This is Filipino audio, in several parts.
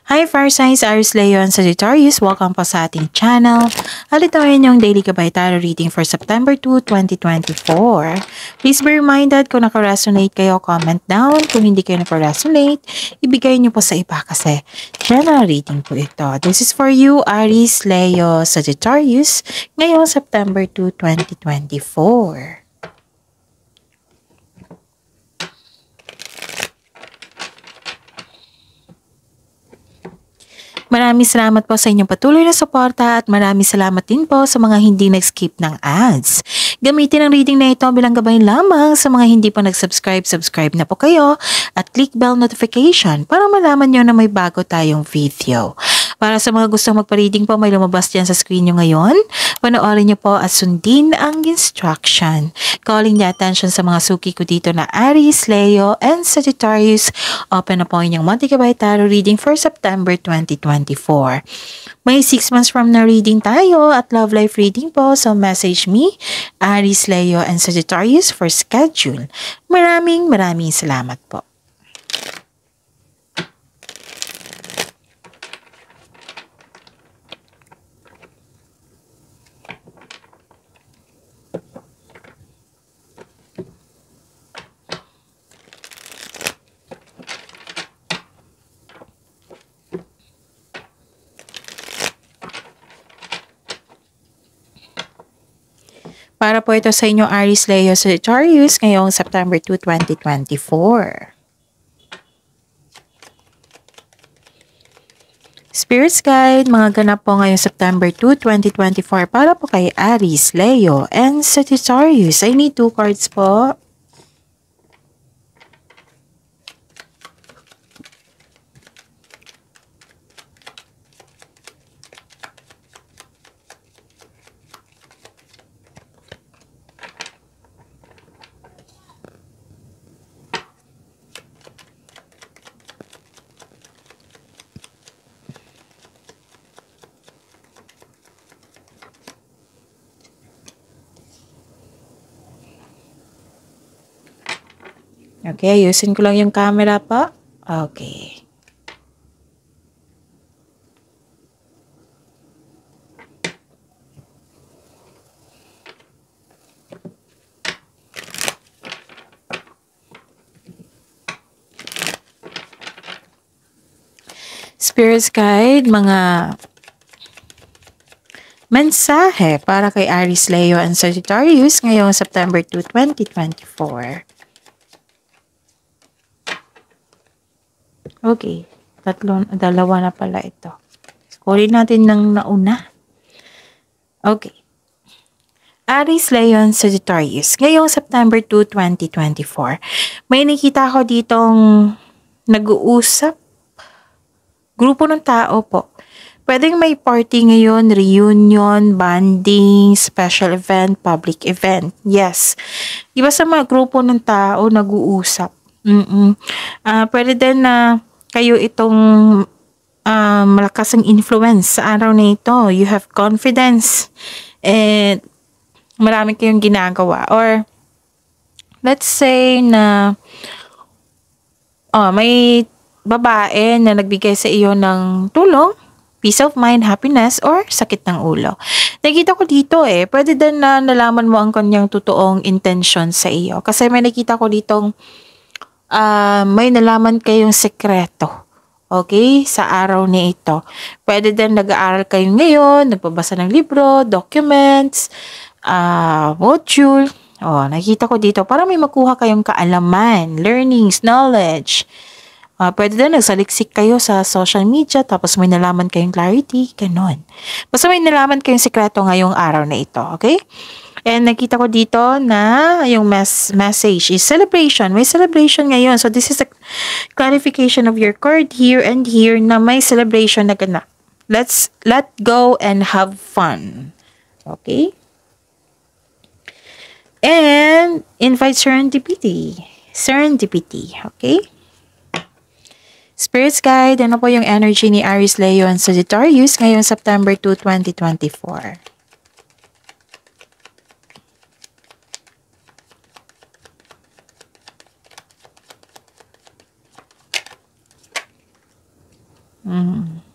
Hi Fire Signs, Aries, Leo, and Sagittarius. Welcome po sa ating channel. At ito ay yung Daily Gabay Tarot Reading for September 2, 2024. Please be reminded kung naka-resonate kayo, comment down. Kung hindi kayo naka-resonate, ibigay niyo po sa iba kasi general reading po ito. This is for you, Aries, Leo, Sagittarius, ngayong September 2, 2024. Maraming salamat po sa inyong patuloy na suporta at maraming salamat din po sa mga hindi nag-skip ng ads. Gamitin ang reading na ito bilang gabay lamang sa mga hindi pa nag-subscribe, subscribe na po kayo at click bell notification para malaman nyo na may bago tayong video. Para sa mga gustong magpa-reading po, may lumabas dyan sa screen nyo ngayon. Panoorin nyo po at sundin ang instruction. Calling the attention sa mga suki ko dito na Aries, Leo, and Sagittarius. Open na po inyong Monthly Gabay Tarot Reading for September 2024. May 6 months from na reading tayo at love life reading po. So message me, Aries, Leo, and Sagittarius for schedule. Maraming salamat po. Para po ito sa inyo, Aries, Leo, Sagittarius, ngayong September 2, 2024. Spirits Guide, mga ganap po ngayong September 2, 2024 para po kay Aries, Leo, and Sagittarius. I need 2 cards po. Okay, ayusin ko lang yung camera po. Okay. Spirits Guide, mga mensahe para kay Aries, Leo, and Sagittarius ngayong September 2, 2024. Okay, dalawa na pala ito. Scorein natin ng nauna. Okay. Aries, Leo, and Sagittarius ngayong September 2, 2024. May nakita ko ditong nag-uusap. Grupo ng tao po. Pwedeng may party ngayon, reunion, bonding, special event, public event. Yes. Iba sa mga grupo ng tao nag-uusap. Pwede din na kayo itong malakas ang influence sa araw na ito. You have confidence and marami kayong ginagawa. Or let's say na may babae na nagbigay sa iyo ng tulong, peace of mind, happiness, or sakit ng ulo. Nakita ko dito pwede din na nalaman mo ang kanyang totoong intention sa iyo. Kasi may nakita ko ditong may nalaman kayong sekreto. Okay? Sa araw na ito. Pwede din nag-aaral kayo ngayon, nagbabasa ng libro, documents, module. Nakita ko dito. Para may makuha kayong kaalaman, learnings, knowledge. Pwede din nagsaliksik kayo sa social media tapos may nalaman kayong clarity, ganon. Basta may nalaman kayong sekreto ngayong araw na ito, okay? And nakita ko dito na yung message is celebration. May celebration ngayon. So this is a clarification of your card here and here na may celebration na ganap. Let's let go and have fun. Okay? And invite serendipity. Serendipity, okay? Spirits Guide, ano po yung energy ni Aries, Leo, and Sagittarius ngayong September 2, 2024? Mm.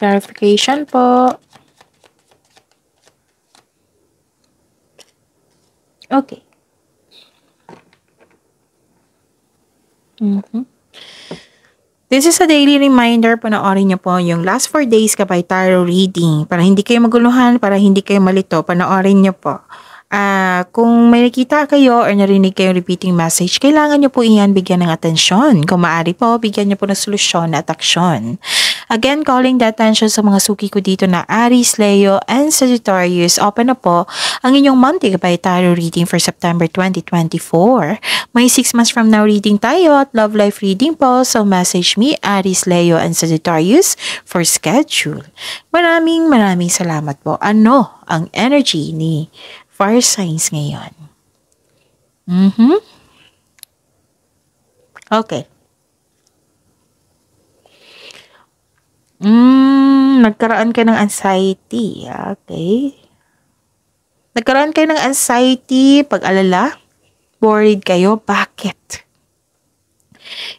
Clarification po. Okay. Mhm. This is a daily reminder, panoorin niyo po yung last 4 days kapay tarot reading para hindi kayo maguluhan, para hindi kayo malito, panoorin niyo po. Kung may nakita kayo or narinig kayong repeating message, kailangan niyo po iyan bigyan ng atensyon. Kung maaari po, bigyan niyo po ng solusyon at aksyon. Again, calling the attention sa mga suki ko dito na Aries, Leo, and Sagittarius. Open na po ang inyong monthly kapay tarot reading for September 2024. May 6 months from now reading tayo at love life reading po. So message me, Aries, Leo, and Sagittarius for schedule. Maraming salamat po. Ano ang energy ni fire signs ngayon? Okay. Nagkaroon kayo ng anxiety. Okay. Nagkaroon kayo ng anxiety, pag-alala, worried kayo. Bakit?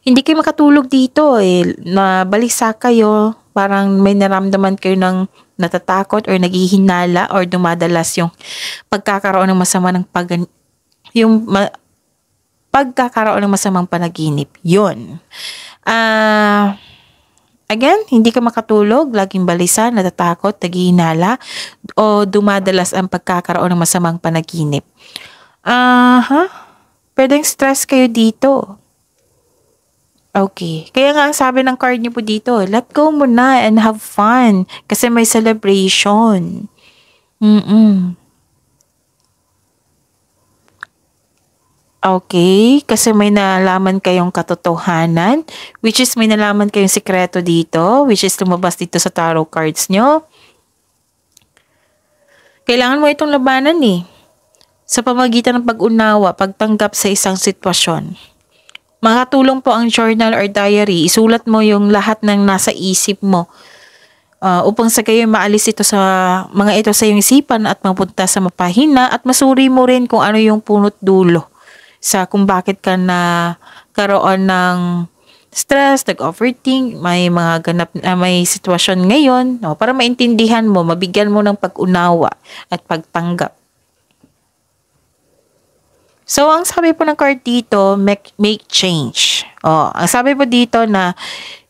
Hindi kayo makatulog dito nabalisa kayo, parang may naramdaman kayo ng natatakot or naghihinala or dumadalas yung pagkakaroon ng pagkakaroon ng masamang panaginip. Yun. Again, hindi ka makatulog, laging balisa, natatakot, naghihinala, o dumadalas ang pagkakaroon ng masamang panaginip. Pwedeng stress kayo dito. Okay. Kaya nga ang sabi ng card niyo po dito, let go muna and have fun. Kasi may celebration. Okay. Kasi may nalaman kayong katotohanan, which is may nalaman kayong sikreto dito, which is lumabas dito sa tarot cards nyo. Kailangan mo itong labanan sa pamagitan ng pag-unawa, pagtanggap sa isang sitwasyon. Makatulong po ang journal or diary. Isulat mo yung lahat ng nasa isip mo upang sa kayo maalis ito sa mga ito sa iyong isipan at mapunta sa mapahina at masuri mo rin kung ano yung punot dulo sa kung bakit ka na karoon ng stress, nag-overthink, may mga may sitwasyon ngayon, para maintindihan mo, mabigyan mo ng pag-unawa at pagtanggap. So, ang sabi po ng card dito, make change. Ang sabi po dito na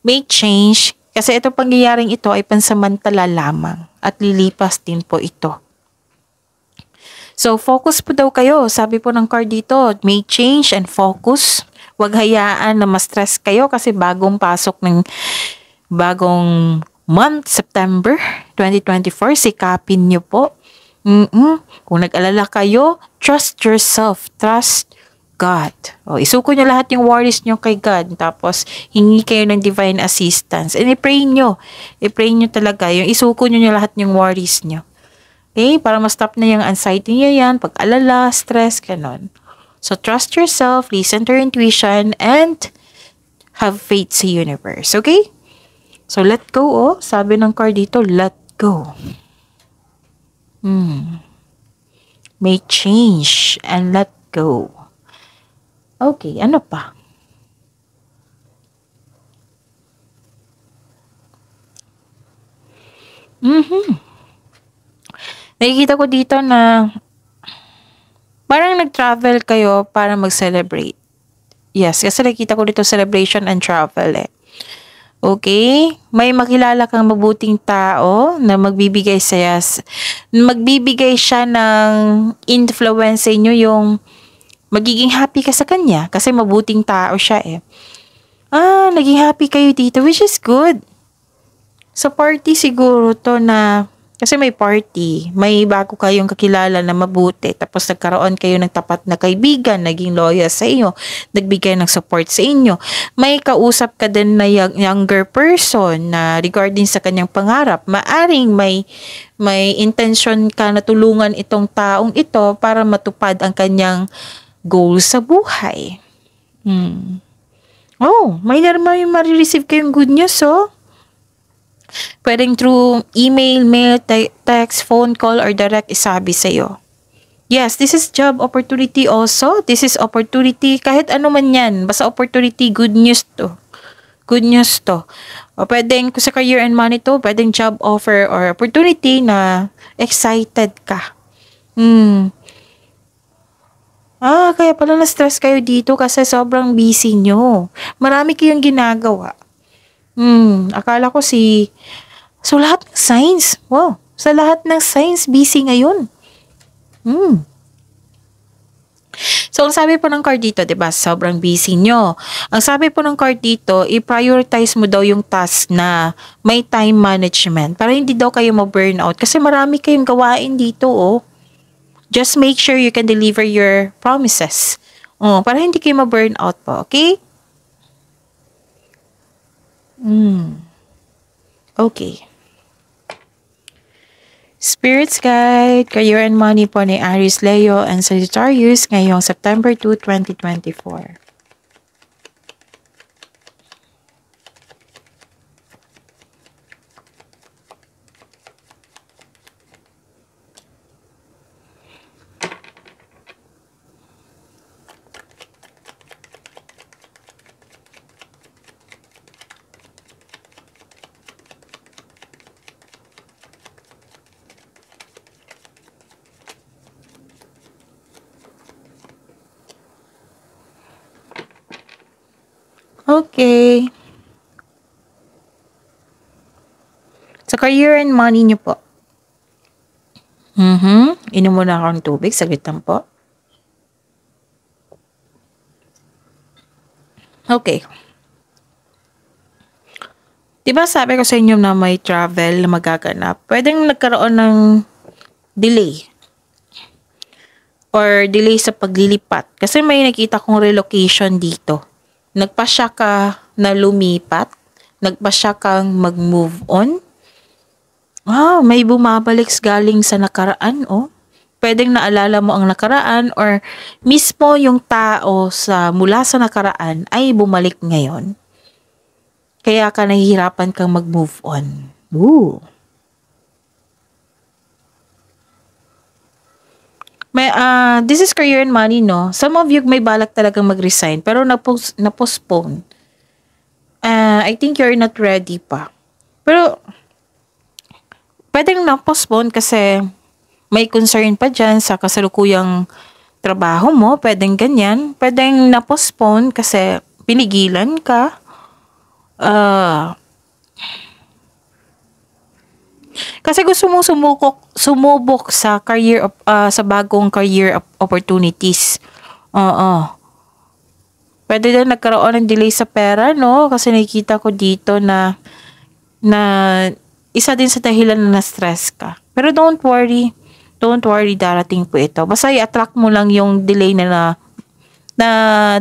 make change kasi itong pangyayaring ito ay pansamantala lamang at lilipas din po ito. So, focus po daw kayo. Sabi po ng card dito, make change and focus. Huwag hayaan na ma-stress kayo kasi bagong pasok ng bagong month, September 2024. Sikapin nyo po. Kung nag-alala kayo, trust yourself. Trust God. Isuko nyo lahat yung worries nyo kay God. Tapos, hingi kayo ng divine assistance. And i-pray nyo. I-pray nyo talaga. Yung isuko nyo lahat yung worries nyo. Okay? Para ma-stop na yung anxiety nyo yan. Pag-alala, stress, ganon. So, trust yourself, listen to your intuition, and have faith sa universe. Okay? So, let go. Sabi ng card dito, let go. May change and let go. Okay, ano pa? Nakikita ko dito na parang nag-travel kayo para mag-celebrate. Yes, kasi nakikita ko dito celebration and travel Okay? May makilala kang mabuting tao na magbibigay siya ng influence sa inyo yung magiging happy ka sa kanya kasi mabuting tao siya naging happy kayo dito, which is good. Sa party siguro to na kasi may party, may bago kayong kakilala na mabuti, tapos nagkaroon kayo ng tapat na kaibigan, naging loyal sa inyo, nagbigay ng support sa inyo. May kausap ka din na younger person na regarding sa kanyang pangarap, maaring may intention ka na tulungan itong taong ito para matupad ang kanyang goal sa buhay. May marireceive kayong good news, pwedeng through email, mail, text, phone call, or direct isabi sa'yo. Yes, this is job opportunity also. This is opportunity, kahit ano man yan. Basta opportunity, good news to. Good news to. O pwedeng sa career and money to, pwedeng job offer or opportunity na excited ka. Kaya pala na-stress kayo dito kasi sobrang busy nyo. Marami kayong ginagawa. Akala ko So, lahat ng signs. Wow. Sa lahat ng signs, busy ngayon. So, ang sabi po ng card dito, diba, sobrang busy nyo. Ang sabi po ng card dito, i-prioritize mo daw yung task na may time management para hindi daw kayo ma-burnout. Kasi marami kayong gawain dito, oh. Just make sure you can deliver your promises. Para hindi kayo ma-burnout po, okay? Okay. Spirits Guide, Career and Money po ni Aries, Leo, and Sagittarius ngayong September 2, 2024. Okay. Sa career and money nyo po. Inom muna ako ng tubig. Saglit lang po. Okay. Diba sabi ko sa inyo na may travel na magaganap? Pwedeng nagkaroon ng delay. Or delay sa paglilipat. Kasi may nakita kong relocation dito. Nagpasya ka na lumipat, nagpasya kang mag-move on. May bumabalik galing sa nakaraan, oh. Pwedeng naalala mo ang nakaraan or mismo yung tao mula sa nakaraan ay bumalik ngayon. Kaya ka nahihirapan kang mag-move on. This is career and money, no? Some of you may balak talagang mag-resign pero na-postpone. I think you're not ready pa. Pero, pwedeng na-postpone kasi may concern pa dyan sa kasalukuyang trabaho mo. Pwedeng ganyan. Pwedeng na-postpone kasi pinigilan ka. Kasi gusto mong sumubok sa sa bagong career opportunities. Pwede din nagkaroon ng delay sa pera, no? Kasi nakikita ko dito na isa din sa dahilan na na-stress ka. Pero don't worry, darating po ito. Basta i-attract mo lang yung delay na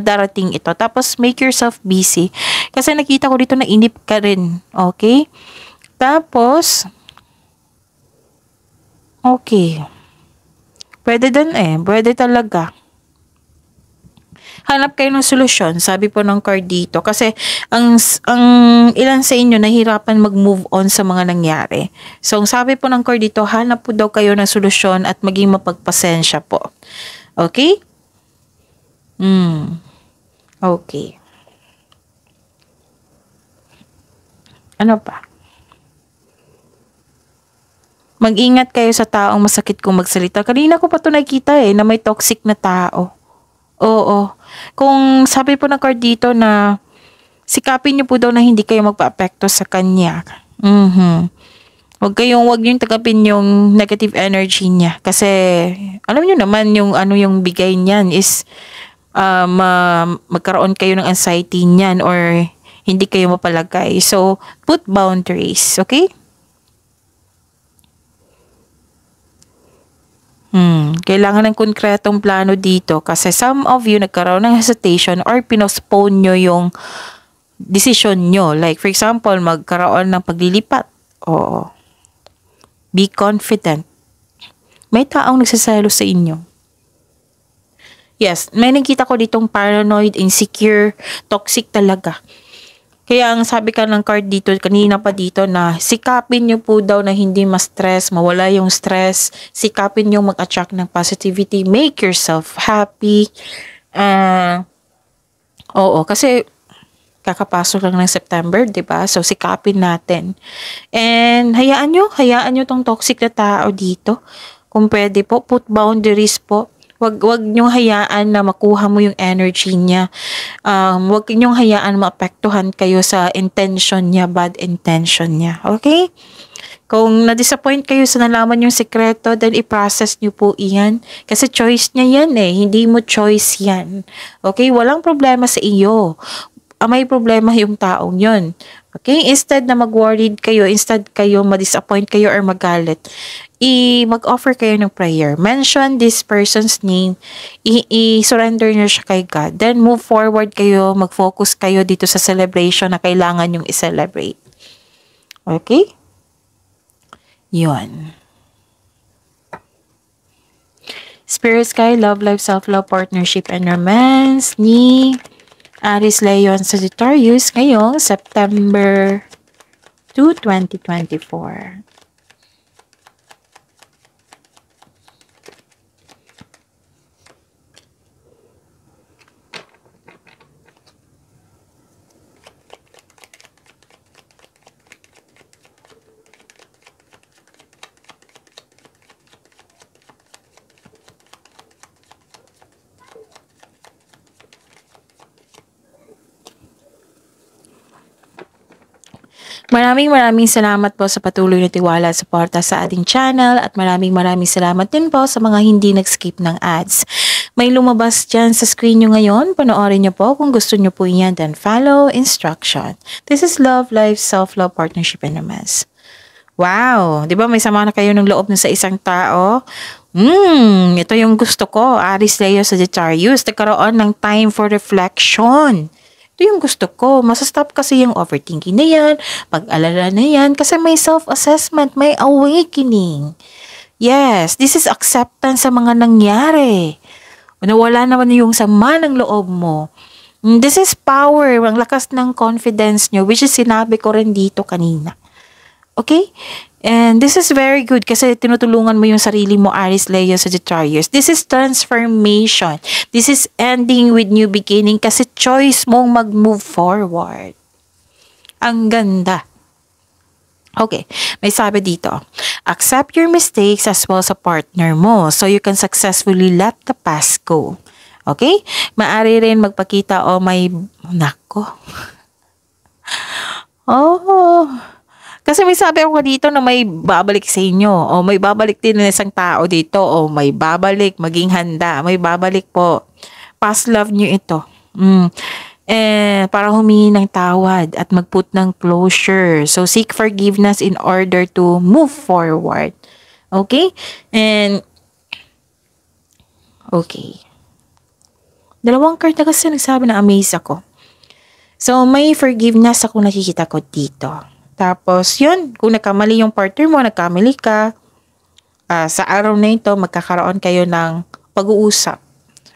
darating ito. Tapos make yourself busy. Kasi nakita ko dito na inip ka rin. Okay? Tapos, okay. Pwede din pwede talaga. Hanap kayo ng solusyon, sabi po ng card dito. Kasi ang ilan sa inyo nahirapan mag-move on sa mga nangyari. So, ang sabi po ng card dito, hanap po daw kayo ng solusyon at maging mapagpasensya po. Okay? Okay. Ano pa? Mag-ingat kayo sa taong masakit kung magsalita. Kanina ko pa ito nakita na may toxic na tao. Oo. Kung sabi po ng card dito na sikapin niyo po daw na hindi kayo magpa-apekto sa kanya. Huwag niyong tagapin yung negative energy niya. Kasi, alam niyo naman yung bigay niyan is magkaroon kayo ng anxiety niyan or hindi kayo mapalagay. So, put boundaries. Okay? Kailangan ng konkretong plano dito kasi some of you nagkaroon ng hesitation or pinospone nyo yung decision nyo. Like, for example, magkaroon ng paglilipat. Oo. Be confident. May taong nagsasalo sa inyo. Yes, may nakita ko ditong paranoid, insecure, toxic talaga. Kaya ang sabi ka ng card dito, kanina pa dito na sikapin nyo po daw na hindi ma-stress, mawala yung stress, sikapin nyo mag-attract ng positivity, make yourself happy. Oo, kasi kakapasok lang ng September, 'di ba? So sikapin natin. And hayaan nyo tong toxic na tao dito. Kung pwede po, put boundaries po. Wag nyo hayaan na makuha mo yung energy niya. Wag nyo hayaan maapektuhan kayo sa intention niya, bad intention niya. Okay? Kung na-disappoint kayo sa nalaman yung sekreto, then i-process nyo po iyan. Kasi choice niya yan eh. Hindi mo choice yan. Okay? Walang problema sa iyo. May problema yung taong yun. Okay? Instead na mag-worried kayo, instead kayo ma-disappoint kayo or magalit, mag-offer kayo ng prayer. Mention this person's name. I-surrender nyo siya kay God. Then move forward kayo, mag-focus kayo dito sa celebration na kailangan yung i-celebrate. Okay? Yun. Spirit Sky, Love Life, Self-Love, Partnership, and Romance ni Aries, Leo, and Sagittarius ngayong September 2, 2024. Maraming salamat po sa patuloy na tiwala at suporta sa ating channel at maraming salamat din po sa mga hindi nag-skip ng ads. May lumabas dyan sa screen nyo ngayon. Panoorin nyo po kung gusto nyo po yan, then follow instruction. This is Love, Life, Self-Love, Partnership, and Romance. Wow! Di ba may sama na kayo ng loob na sa isang tao? Ito yung gusto ko. Aries, Leo, Sagittarius. Nagkaroon ng time for reflection. Ito yung gusto ko. Masastop kasi yung overthinking na yan, pag-alala na yan, kasi may self-assessment, may awakening. Yes, this is acceptance sa mga nangyari. Nawala naman yung sama ng loob mo. This is power, ang lakas ng confidence nyo, which is sinabi ko rin dito kanina. Okay? And this is very good kasi tinutulungan mo yung sarili mo, Aries, Leo, Sagittarius. This is transformation. This is ending with new beginning kasi choice mong mag-move forward. Ang ganda. Okay, may sabi dito, accept your mistakes as well sa partner mo so you can successfully let the past go. Okay? Maari rin magpakita may nako. Kasi may sabi ako dito na may babalik sa inyo o may babalik din ng isang tao dito o may babalik, maging handa, may babalik po. Past love nyo ito. Para humingi ng tawad at mag-put ng closure. So, seek forgiveness in order to move forward. Okay? Okay. Dalawang card na kasi nagsabi na amaze ako. So, may forgiveness ako nakikita ko dito. Tapos, yun, kung nagkamali yung partner mo, nagkamali ka, sa araw na ito, magkakaroon kayo ng pag-uusap.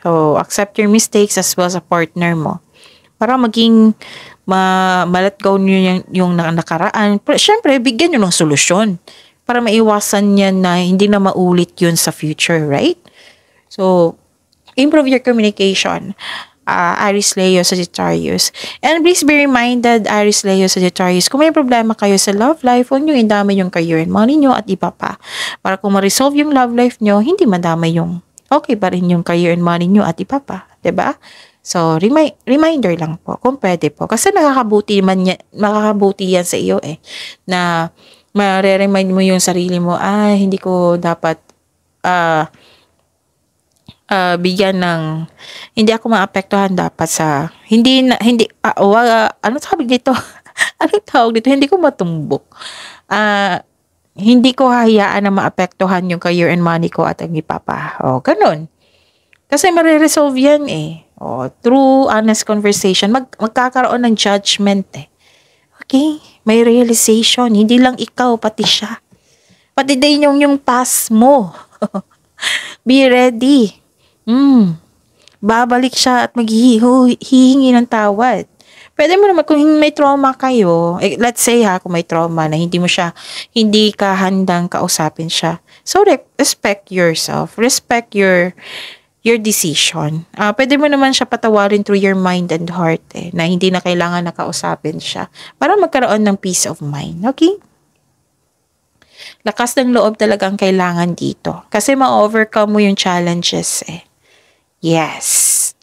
So, accept your mistakes as well sa partner mo. Para maging ma-let go nyo yung nakaraan. Siyempre, bigyan nyo ng solusyon. Para maiwasan yan na hindi na maulit yun sa future, right? So, improve your communication. Aries, Leo, Sagittarius. And please be reminded, Aries, Leo, Sagittarius, kung may problema kayo sa love life, huwag nyo indamay yung career and money nyo at iba pa. Para kung ma-resolve yung love life nyo, hindi madamay yung okay pa rin yung career and money nyo at iba pa. Diba? So, reminder lang po, kung pwede po. Kasi makakabuti yan sa iyo na ma-remind mo yung sarili mo, hindi ko dapat bigyan ng, hindi ako maapektuhan dapat sa, ano tawag dito? Anong tawag dito? Hindi ko matumbok. Hindi ko hahayaan na maapektuhan yung career and money ko at ang ipapa. Ganun. Kasi mariresolve yan through honest conversation, magkakaroon ng judgment Okay? May realization. Hindi lang ikaw, pati siya. Pati din yung past mo. Be ready. Babalik siya at maghihingi ng tawad. Pwede mo naman, kung may trauma kayo, let's say kung may trauma na hindi ka handang kausapin siya. So, respect yourself. Respect your decision. Pwede mo naman siya patawarin through your mind and heart na hindi na kailangan nakausapin siya para magkaroon ng peace of mind. Okay? Lakas ng loob talaga ang kailangan dito. Kasi ma-overcome mo yung challenges Yes.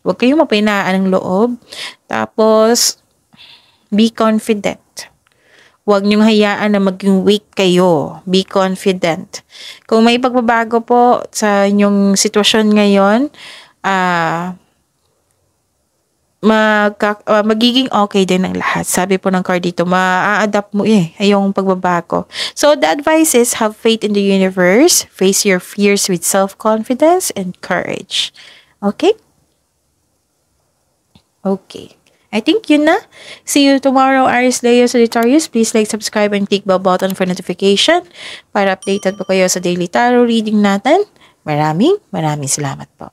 Huwag kayong mapinaan ng loob. Tapos, be confident. Huwag niyong hayaan na maging weak kayo. Be confident. Kung may pagbabago po sa inyong sitwasyon ngayon, magiging okay din ang lahat. Sabi po ng card dito, ma-adapt mo yung pagbabago. So, the advice is have faith in the universe, face your fears with self-confidence and courage. Okay? Okay. I think yun na. See you tomorrow, Aries Leo Sagittarius. Please like, subscribe, and click bell button for notification para updated po kayo sa daily tarot reading natin. Maraming salamat po.